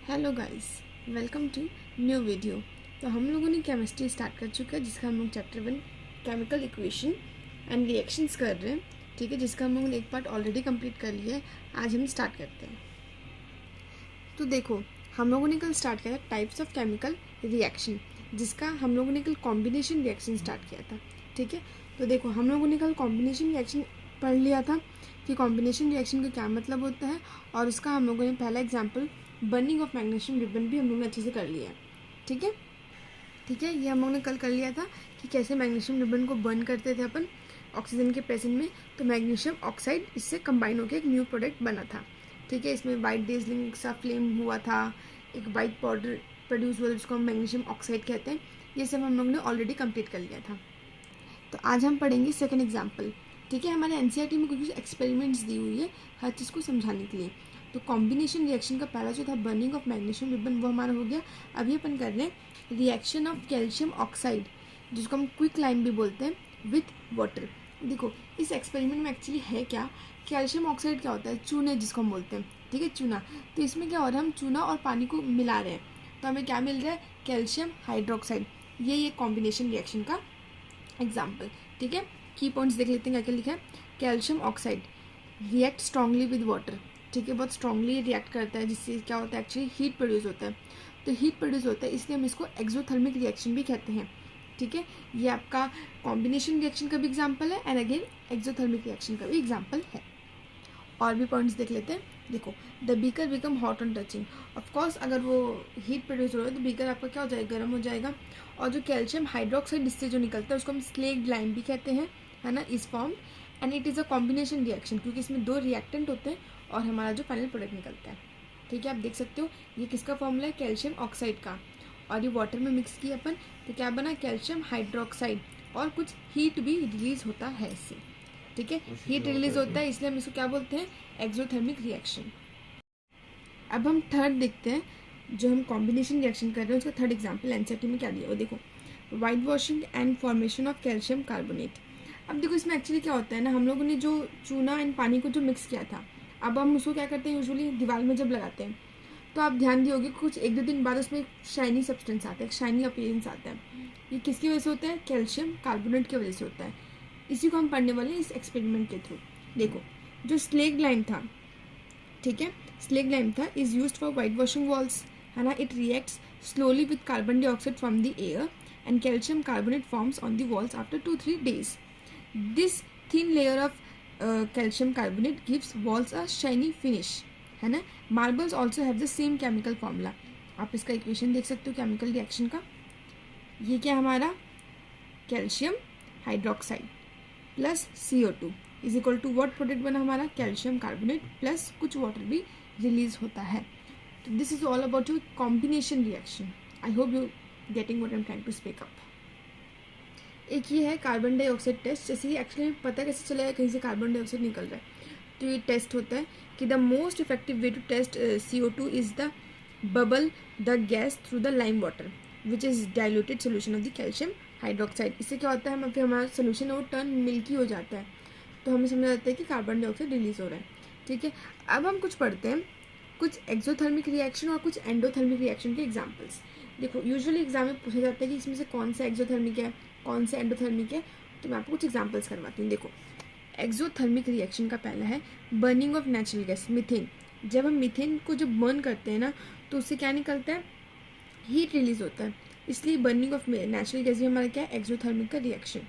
Hello guys, welcome to new video. तो हम लोगों ने केमिस्ट्री स्टार्ट कर चुका है, जिसका हम लोग chapter 1 chemical equation and reactions कर रहे हैं। ठीक है, जिसका हम लोगों ने एक पार्ट ऑलरेडी कंप्लीट कर लिया है। आज हम स्टार्ट करते हैं। तो देखो, हम लोगों ने कल स्टार्ट किया था टाइप्स ऑफ केमिकल रिएक्शन, जिसका हम लोगों ने कल कॉम्बिनेशन रिएक्शन स्टार्ट किया था। ठीक है, तो देखो हम लोगों ने कल कॉम्बिनेशन रिएक्शन पढ़ लिया था कि कॉम्बिनेशन रिएक्शन का क्या मतलब होता है, और उसका हम लोगों ने पहला example burning of magnesium ribbon भी हम लोगों ने अच्छे से कर लिया है। ठीक है, ये हम लोगों ने कल कर लिया था कि कैसे मैग्नीशियम रिबन को बर्न करते थे अपन ऑक्सीजन के प्रेजेंस में, तो मैग्नीशियम ऑक्साइड इससे कंबाइन होकर एक न्यू प्रोडक्ट बना था। ठीक है, इसमें वाइट डेजलिंग सा फ्लेम हुआ था, एक वाइट पाउडर प्रोड्यूस हुआ जिसको हम मैग्नीशियम ऑक्साइड कहते हैं। ये सब हम लोगों ने ऑलरेडी कंप्लीट कर लिया था। तो आज हम पढ़ेंगे सेकेंड एग्जाम्पल। ठीक है, हमारे एनसीईआरटी में कुछ एक्सपेरिमेंट्स दी हुई है हर चीज़ को समझाने के लिए। तो कॉम्बिनेशन रिएक्शन का पहला जो था बर्निंग ऑफ मैग्नीशियम रिबन, वो हमारा हो गया। अभी अपन कर रहे हैं रिएक्शन ऑफ कैल्शियम ऑक्साइड, जिसको हम क्विक लाइम भी बोलते हैं, विथ वाटर। देखो इस एक्सपेरिमेंट में एक्चुअली है क्या, कैल्शियम ऑक्साइड क्या होता है, चूने जिसको हम बोलते हैं। ठीक है, चूना। तो इसमें क्या हो रहा है, हम चूना और पानी को मिला रहे हैं, तो हमें क्या मिल रहा है, कैल्शियम हाइड्रोक्साइड। ये कॉम्बिनेशन रिएक्शन का एग्जाम्पल। ठीक है, की पॉइंट्स देख लेते हैं क्या क्या लिखा है। Calcium oxide react strongly with water. ठीक है, बहुत स्ट्रांगली रिएक्ट करता है, जिससे क्या होता है, एक्चुअली हीट प्रोड्यूस होता है। तो हीट प्रोड्यूस होता है, इसलिए हम इसको एक्सोथर्मिक रिएक्शन भी कहते हैं। ठीक है, ये आपका कॉम्बिनेशन रिएक्शन का भी एग्जाम्पल है, एंड अगेन एक्सोथर्मिक रिएक्शन का भी एग्जाम्पल है। और भी पॉइंट्स देख लेते हैं। देखो, the beaker become hot on touching. Of course अगर वो हीट प्रोड्यूस हो रहा है तो बीकर आपका क्या हो जाएगा, गर्म हो जाएगा। और जो कैल्शियम हाइड्रोक्साइड इससे जो निकलता है उसको हम स्लेक्ड लाइम भी कहते हैं, है ना, इस form. And it is a combination reaction, क्योंकि इसमें दो रिएक्टेंट होते हैं और हमारा जो फाइनल प्रोडक्ट निकलता है। ठीक है, आप देख सकते हो ये किसका फॉर्मूला है, कैल्शियम ऑक्साइड का। और ये वाटर में मिक्स किया अपन, तो क्या बना, कैल्शियम हाइड्रोक्साइड। और कुछ हीट भी रिलीज होता है इससे। ठीक है, हीट रिलीज होता है, इसलिए हम इसको क्या बोलते हैं, एक्सोथर्मिक रिएक्शन। अब हम थर्ड देखते हैं, जो हम कॉम्बिनेशन रिएक्शन कर रहे हैं उसका थर्ड एग्जांपल एनसीईआरटी में क्या दिया वो देखो। White washing and formation of calcium carbonate. अब देखो इसमें एक्चुअली क्या होता है ना, हम लोगों ने जो चूना एंड पानी को जो मिक्स किया था, अब हम उसको क्या करते हैं, यूजुअली दीवार में जब लगाते हैं तो आप ध्यान दियोगे कुछ एक दो दिन बाद उसमें शाइनी सब्सटेंस आता है, शाइनी अपीयरेंस आता है। ये किसकी वजह से होता है, कैल्शियम कार्बोनेट की वजह से होता है। इसी को हम पढ़ने वाले हैं इस एक्सपेरिमेंट के थ्रू। देखो, जो स्लेग लाइम था, ठीक है, स्लेग लाइम था, is used for white washing walls, है ना। It reacts slowly with carbon dioxide from the air and calcium carbonate forms on the walls after 2-3 days. This thin layer of calcium carbonate gives walls a shiny finish, है ना। Marbles also have the same chemical formula. आप इसका equation देख सकते हो chemical reaction का। ये क्या हमारा, calcium hydroxide plus CO2 is equal to what product बना हमारा, कैल्शियम कार्बोनेट प्लस कुछ वाटर भी रिलीज होता है। तो this is all about your combination reaction. I hope you getting what I am trying to speak up. एक ये है कार्बन डाइऑक्साइड टेस्ट। जैसे कि एक्चुअली पता कैसे चलेगा कहीं से कार्बन डाइऑक्साइड निकल रहा है, तो ये टेस्ट होता है कि the most effective way to test CO2 is the bubble the gas through the lime water which is diluted solution of the calcium hydroxide. इससे क्या होता है, फिर हमारा सोल्यूशन है वो टर्न मिल्की हो जाता है, तो हमें समझ आता है कि कार्बन डाइऑक्साइड रिलीज हो रहा है। ठीक है, अब हम कुछ पढ़ते हैं, कुछ एक्सोथर्मिक रिएक्शन और कुछ एंडोथर्मिक रिएक्शन के एग्जाम्पल्स। देखो यूजुअली एग्जाम में पूछा जाता है कि इसमें से कौन सा एक्सोथर्मिक है, कौन सा एंडोथर्मिक है, तो मैं आपको कुछ एग्जाम्पल्स करवाती हूँ। देखो, एक्सोथर्मिक रिएक्शन का पहला है burning of natural gas, methane. जब हम मीथेन को जब बर्न करते हैं ना, तो उससे क्या निकलता है, हीट रिलीज होता है, इसलिए बर्निंग ऑफ नेचुरल गैस भी हमारा क्या है, एक्सोथर्मिक का रिएक्शन,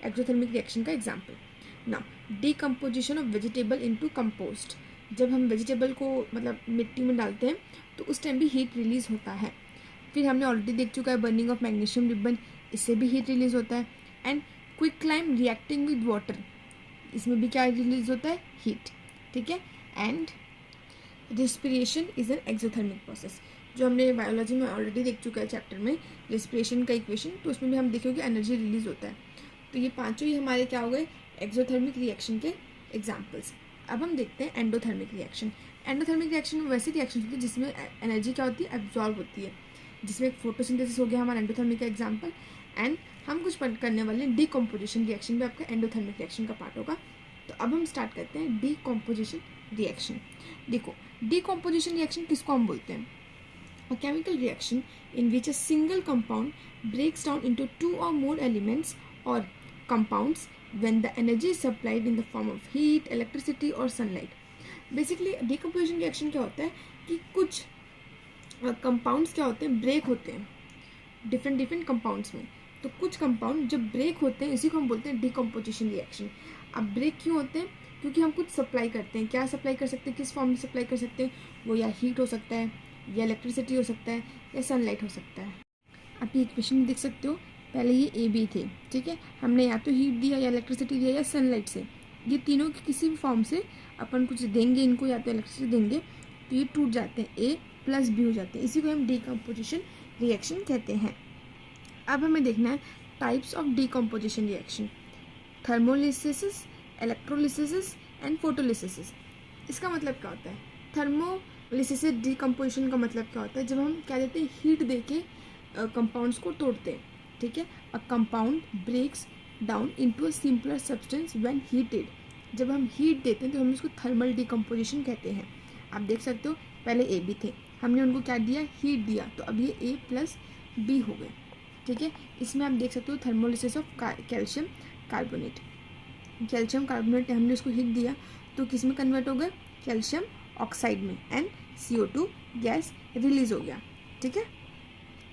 एक्सोथर्मिक रिएक्शन का example. Now decomposition of vegetable into compost. जब हम वेजिटेबल को मतलब मिट्टी में डालते हैं तो उस टाइम भी हीट रिलीज होता है। फिर हमने ऑलरेडी देख चुका है बर्निंग ऑफ मैग्नीशियम रिबन, इससे भी हीट रिलीज होता है। And quick lime reacting with water, इसमें भी क्या रिलीज होता है, हीट। ठीक है, and respiration is an exothermic process, जो हमने बायोलॉजी में ऑलरेडी देख चुका है चैप्टर में रेस्पिरेशन का इक्वेशन, तो उसमें भी हम देखेंगे कि एनर्जी रिलीज होता है। तो ये पांचों ही हमारे क्या हो गए, एक्सोथर्मिक रिएक्शन के एग्जाम्पल्स। अब हम देखते हैं एंडोथर्मिक रिएक्शन। एंडोथर्मिक रिएक्शन में वैसी रिएक्शन होती है जिसमें एनर्जी क्या होती है, एब्जॉर्ब होती है, जिसमें एक फोटोसिंथेसिस हो गया हमारा एंडोथर्मिक का एग्जाम्पल। एंड हम कुछ करने वाले हैं डीकम्पोजिशन रिएक्शन भी आपका एंडोथर्मिक रिएक्शन का पार्ट होगा। तो अब हम स्टार्ट करते हैं डीकम्पोजिशन रिएक्शन। देखो, डीकम्पोजिशन रिएक्शन किसको हम बोलते हैं, A chemical reaction in which a single compound breaks down into two or more elements or compounds when the energy is supplied in the form of heat, electricity or sunlight. Basically decomposition reaction क्या होता है कि कुछ compounds क्या होते हैं, break होते हैं डिफरेंट कंपाउंड्स में. तो कुछ कंपाउंड जब ब्रेक होते हैं इसी को हम बोलते हैं डिकम्पोजिशन रिएक्शन. अब ब्रेक क्यों होते हैं? क्योंकि हम कुछ सप्लाई करते हैं. क्या सप्लाई कर सकते हैं, किस फॉर्म में सप्लाई कर सकते हैं? वो या हीट हो सकता है, या इलेक्ट्रिसिटी हो सकता है, या सनलाइट हो सकता है. आप ये इक्वेशन में देख सकते हो, पहले ये ए बी थे, ठीक है. हमने या तो हीट दिया, या इलेक्ट्रिसिटी दिया, या सनलाइट से. ये तीनों की किसी भी फॉर्म से अपन कुछ देंगे इनको, या तो इलेक्ट्रिसिटी देंगे तो ये टूट जाते हैं, ए प्लस बी हो जाते हैं. इसी को हम डिकम्पोजिशन रिएक्शन कहते हैं. अब हमें देखना है types of decomposition reaction. Thermolysis, electrolysis and photolysis. इसका मतलब क्या होता है? थर्मोलिसिस डिकम्पोजिशन का मतलब क्या होता है? जब हम क्या देते हैं, हीट देके कंपाउंड्स को तोड़ते हैं, ठीक है. A compound breaks down into a simpler substance when heated. जब हम हीट देते हैं तो हम इसको थर्मल डिकम्पोजिशन कहते हैं. आप देख सकते हो पहले ए बी थे, हमने उनको क्या दिया, हीट दिया, तो अब ये ए प्लस बी हो गए, ठीक है. इसमें आप देख सकते हो thermolysis of calcium carbonate. Calcium carbonate हमने उसको हीट दिया तो किस में कन्वर्ट हो गए, कैल्शियम ऑक्साइड में, एंड CO2 गैस रिलीज हो गया, ठीक है.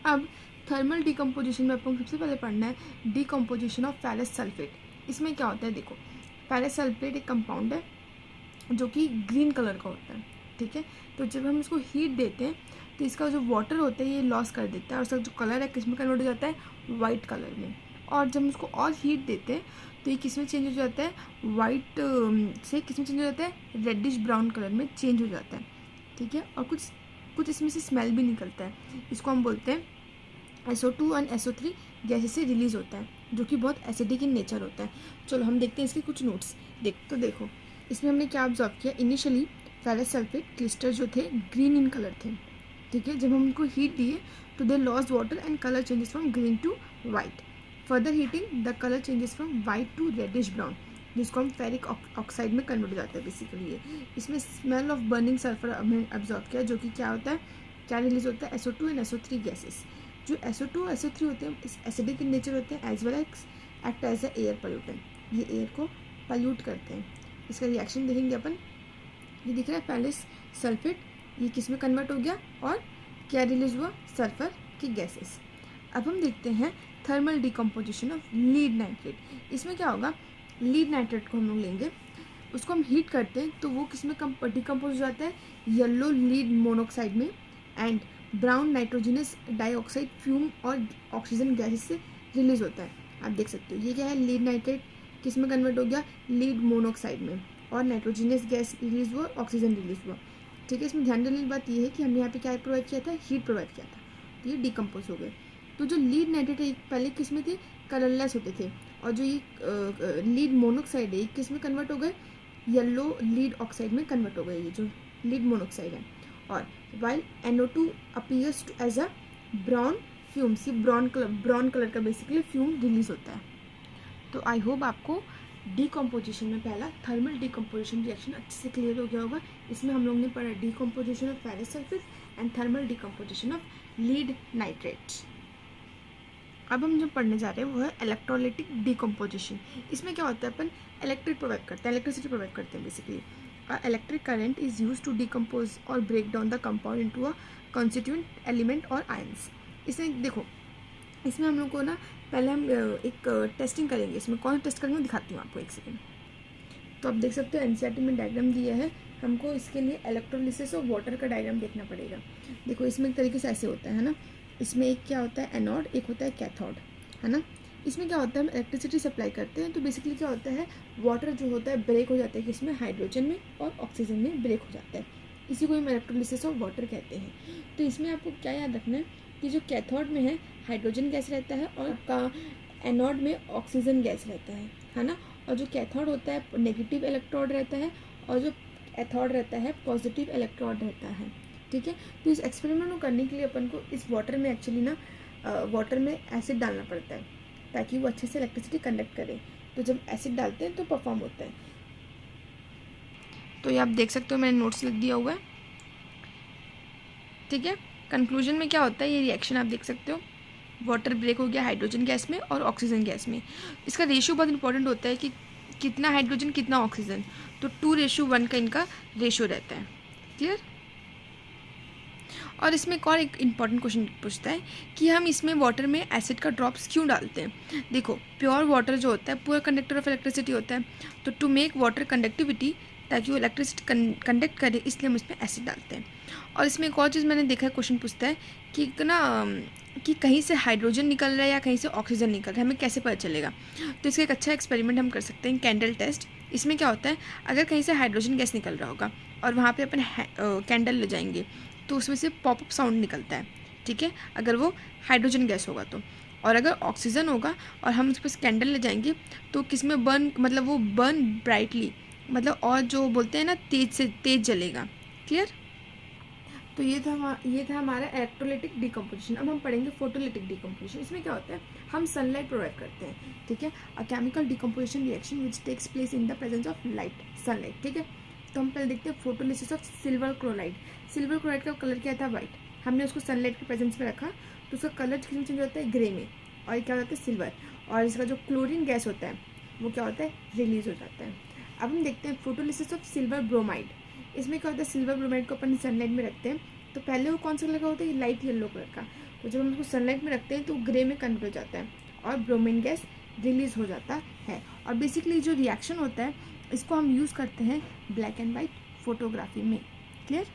अब थर्मल डिकम्पोजिशन में आपको सबसे पहले पढ़ना है डिकम्पोजिशन ऑफ फेरस सल्फेट. इसमें क्या होता है, देखो फेरस सल्फेट एक कंपाउंड है जो कि ग्रीन कलर का होता है, ठीक है. तो जब हम इसको हीट देते हैं तो इसका जो वाटर होता है ये लॉस कर देता है, और इसका जो कलर है किस में कन्वर्ट हो जाता है, वाइट कलर में. और जब हम इसको और हीट देते हैं तो ये किस में चेंज हो जाता है, वाइट से किस में चेंज हो जाता है, रेडिश ब्राउन कलर में चेंज हो जाता है, ठीक है. और कुछ इसमें से स्मेल भी निकलता है. इसको हम बोलते हैं SO2 और SO3 गैसेस से रिलीज होता है, जो कि बहुत एसिडिक इन नेचर होता है. चलो हम देखते हैं इसके कुछ नोट्स. देखो इसमें हमने क्या ऑब्जर्व किया, इनिशियली फेरस सल्फेट क्रिस्टल जो थे ग्रीन इन कलर थे, ठीक है. जब हम उनको हीट दिए तो they lost water and colour changes from green to white. Further heating the colour changes from white to reddish brown, जिसको हम फेरिक ऑक्साइड में कन्वर्ट हो जाता है बेसिकली ये. इसमें स्मेल ऑफ बर्निंग सल्फर हमने ऑब्जर्व किया, जो कि क्या होता है, क्या रिलीज होता है, SO2 एंड SO3 गैसेस. जो SO2 और SO3 होते हैं एसिडिक इन नेचर होते हैं, as well act as a air pollutant. ये एयर को पल्यूट करते हैं. इसका रिएक्शन देखेंगे अपन. ये दिख रहा है फेरस सल्फेट, ये किस में कन्वर्ट हो गया और क्या रिलीज हुआ, सल्फर की गैसेस. अब हम देखते हैं thermal decomposition of lead nitrate. इसमें क्या होगा, लीड नाइट्रेट को हम लोग लेंगे, उसको हम हीट करते हैं तो वो किस में डिकम्पोज हो जाता है, येलो लीड मोनोक्साइड में, and brown nitrogenous dioxide fume और ऑक्सीजन गैसेस से रिलीज होता है. आप देख सकते हो ये क्या है, लीड नाइट्रेट किस में कन्वर्ट हो गया, लीड मोनोक्साइड में, और नाइट्रोजनस गैस रिलीज हुआ, ऑक्सीजन रिलीज हुआ, ठीक है. इसमें ध्यान देने की बात ये है कि हमने यहाँ पे क्या प्रोवाइड किया था, हीट प्रोवाइड किया था, तो ये डिकम्पोज हो गए. तो जो लीड नाइट्रेट है पहले किस में थे, कलरलेस होते थे, और जो ये लीड मोनोक्साइड है किस में कन्वर्ट हो गए, येलो लीड ऑक्साइड में कन्वर्ट हो गए, ये जो लीड मोनोक्साइड है. और while NO2 appears to as a brown fumes, ये ब्राउन कलर का बेसिकली फ्यूम रिलीज होता है. तो आई होप आपको डिकम्पोजिशन में पहला थर्मल डिकम्पोजिशन रिएक्शन अच्छे से क्लियर हो गया होगा. इसमें हम लोग ने पढ़ा decomposition of ferrous sulphate and thermal decomposition of lead nitrate. अब हम जो पढ़ने जा रहे हैं वो है इलेक्ट्रोलाइटिक डिकम्पोजिशन. इसमें क्या होता है, अपन इलेक्ट्रिसिटी प्रोवाइड करते हैं basically. Electric current is use to decompose और break down the compound into a constituent element और आयंस. इसमें देखो, इसमें हम लोग को ना पहले हम एक टेस्टिंग करेंगे. इसमें कौन टेस्ट करेंगे दिखाती हूँ आपको, एक सेकेंड. तो आप देख सकते हो NCERT में डायग्राम दिया है, हमको इसके लिए इलेक्ट्रोलिसिस ऑफ वाटर का डायग्राम देखना पड़ेगा. देखो इसमें एक तरीके से ऐसे होता है ना, इसमें एक क्या होता है एनोड, एक होता है कैथोड, है ना. इसमें क्या होता है, हम इलेक्ट्रिसिटी सप्लाई करते हैं तो बेसिकली क्या होता है, वाटर जो होता है ब्रेक हो जाता है, किसमें, हाइड्रोजन में और ऑक्सीजन में ब्रेक हो जाता है. इसी को हम इलेक्ट्रोलिसिस ऑफ वाटर कहते हैं. तो इसमें आपको क्या याद रखना है कि जो कैथोड में है हाइड्रोजन गैस रहता है, और का एनोड में ऑक्सीजन गैस रहता है ना. और जो कैथोड होता है नेगेटिव इलेक्ट्रोड रहता है, और जो एथोड रहता है पॉजिटिव इलेक्ट्रोड रहता है, ठीक है. तो इस एक्सपेरिमेंट को करने के लिए अपन को इस वाटर में एक्चुअली ना वाटर में एसिड डालना पड़ता है ताकि वो अच्छे से इलेक्ट्रिसिटी कंडक्ट करे. तो जब एसिड डालते हैं तो परफॉर्म होता है. तो ये आप देख सकते हो मैंने नोट्स लिख दिया हुआ है, ठीक है. कंक्लूजन में क्या होता है, ये रिएक्शन आप देख सकते हो, वाटर ब्रेक हो गया हाइड्रोजन गैस में और ऑक्सीजन गैस में। इसका रेशियो बहुत इंपॉर्टेंट होता है कि कितना हाइड्रोजन कितना ऑक्सीजन, तो 2:1 का इनका रेशियो रहता है। क्लियर। और इसमें एक और एक इम्पॉर्टेंट क्वेश्चन पूछता है कि हम इसमें वाटर में एसिड का ड्रॉप्स क्यों डालते हैं। देखो प्योर वाटर जो होता है पूरा कंडक्टर ऑफ इलेक्ट्रिसिटी होता है, तो टू मेक वाटर कंडक्टिविटी, ताकि वो इलेक्ट्रिसिटी कंडक्ट करे, इसलिए हम इसमें एसिड डालते हैं। और इसमें एक और चीज़ मैंने देखा है, क्वेश्चन पूछता है कि ना कि कहीं से हाइड्रोजन निकल रहा है या कहीं से ऑक्सीजन निकल रहा है, हमें कैसे पता चलेगा। तो इसका एक अच्छा एक्सपेरिमेंट हम कर सकते हैं, कैंडल टेस्ट। इसमें क्या होता है, अगर कहीं से हाइड्रोजन गैस निकल रहा होगा और वहाँ पे अपन कैंडल ले जाएंगे तो उसमें से पॉपअप साउंड निकलता है, ठीक है, अगर वो हाइड्रोजन गैस होगा तो। और अगर ऑक्सीजन होगा और हम उस पर कैंडल ले जाएंगे तो किसमें बर्न, मतलब वो बर्न ब्राइटली, मतलब और जो बोलते हैं ना तेज से तेज जलेगा। क्लियर। तो ये था हमारा इलेक्ट्रोलाइटिक डिकम्पोजिशन। अब हम पढ़ेंगे फोटोलिटिक डिकम्पोजिशन। इसमें क्या होता है, हम सनलाइट प्रोवाइड करते हैं, ठीक है, a chemical decomposition reaction which takes place in the presence of light, sunlight, ठीक है। तो हम पहले देखते हैं photolysis of silver chloride. Silver chloride का कलर क्या था, वाइट। हमने उसको सनलाइट के प्रेजेंस में रखा तो उसका कलर किस में चेंज होता है, ग्रे में, और क्या होता है, सिल्वर। और इसका जो क्लोरीन गैस होता है वो क्या होता है, रिलीज हो जाता है। अब हम देखते हैं फोटोलिसिस ऑफ सिल्वर ब्रोमाइड। इसमें क्या होता है, सिल्वर ब्रोमाइड को अपन सनलाइट में रखते हैं तो पहले वो कौन सा कलर का होता है, लाइट येलो कलर का। तो जब हम उसको सनलाइट में रखते हैं तो ग्रे में कन्वर्ट हो जाता है और ब्रोमीन गैस रिलीज हो जाता है। और बेसिकली जो रिएक्शन होता है इसको हम यूज़ करते हैं ब्लैक एंड वाइट फोटोग्राफी में। Clear.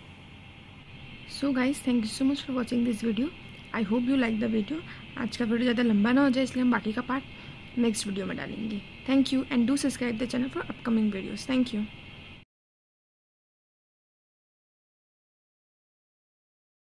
So guys, thank you so much for watching this video. I hope you like the video. आज का वीडियो ज़्यादा लंबा ना हो जाए इसलिए हम बाकी का पार्ट नेक्स्ट वीडियो में डालेंगे। Thank you and do subscribe the channel for upcoming videos. Thank you.